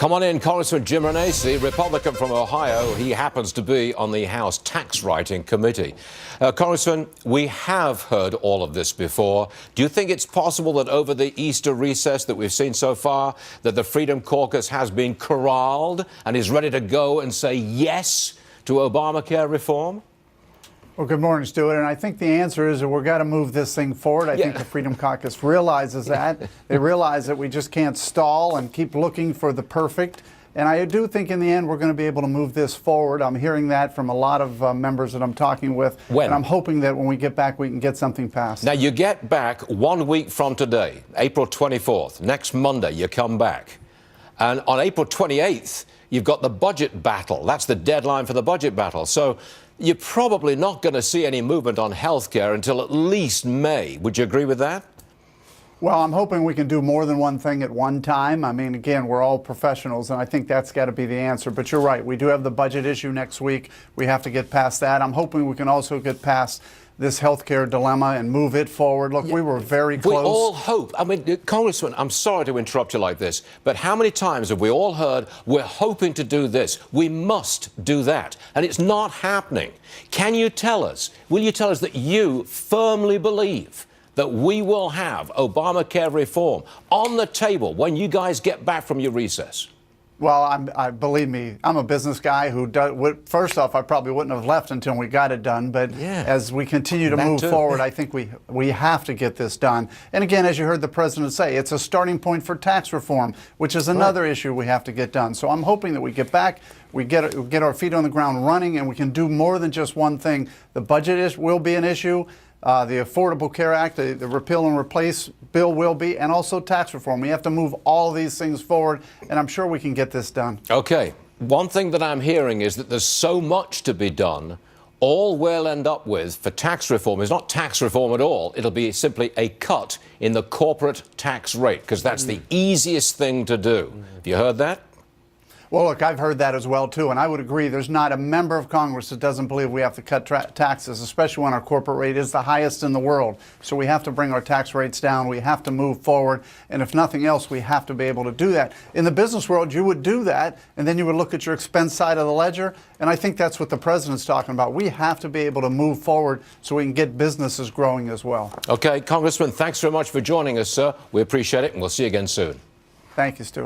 Come on in, Congressman Jim Renacci, Republican from Ohio. He happens to be on the House Tax Writing Committee. Congressman, we have heard all of this before. Do you think it's possible that over the Easter recess that we've seen so far, that the Freedom Caucus has been corralled and is ready to go and say yes to Obamacare reform? Well, good morning, Stuart. And I think the answer is that we've got to move this thing forward. I think the Freedom Caucus realizes that. They realize that we just can't stall and keep looking for the perfect. And I do think in the end we're going to be able to move this forward. I'm hearing that from a lot of members that I'm talking with. When? And I'm hoping that when we get back, we can get something passed. Now, you get back 1 week from today, April 24th. Next Monday, you come back. And on April 28th, you've got the budget battle. That's the deadline for the budget battle. So you're probably not going to see any movement on health care until at least May. Would you agree with that? Well, I'm hoping we can do more than one thing at one time. I mean, again, we're all professionals, and I think that's got to be the answer. But you're right. We do have the budget issue next week. We have to get past that. I'm hoping we can also get past this healthcare dilemma and move it forward. Look, we were very close. We all hope. I mean, Congressman, I'm sorry to interrupt you like this, but how many times have we all heard, we're hoping to do this, we must do that, and it's not happening? Can you tell us, will you tell us that you firmly believe that we will have Obamacare reform on the table when you guys get back from your recess? Well, believe me, I'm a business guy who first off, I probably wouldn't have left until we got it done. But as we continue to move forward, I think we have to get this done. And again, as you heard the president say, it's a starting point for tax reform, which is another issue we have to get done. So I'm hoping that we get back, we get our feet on the ground running, and we can do more than just one thing. The budget will be an issue. The Affordable Care Act, the repeal and replace bill will be, and also tax reform. We have to move all of these things forward, and I'm sure we can get this done. Okay. One thing that I'm hearing is that there's so much to be done. All we'll end up with for tax reform is not tax reform at all. It'll be simply a cut in the corporate tax rate, because that's the easiest thing to do. Have you heard that? Well, look, I've heard that as well, too, and I would agree. There's not a member of Congress that doesn't believe we have to cut taxes, especially when our corporate rate is the highest in the world. So we have to bring our tax rates down. We have to move forward. And if nothing else, we have to be able to do that. In the business world, you would do that, and then you would look at your expense side of the ledger. And I think that's what the president's talking about. We have to be able to move forward so we can get businesses growing as well. Okay, Congressman, thanks very much for joining us, sir. We appreciate it, and we'll see you again soon. Thank you, Stuart.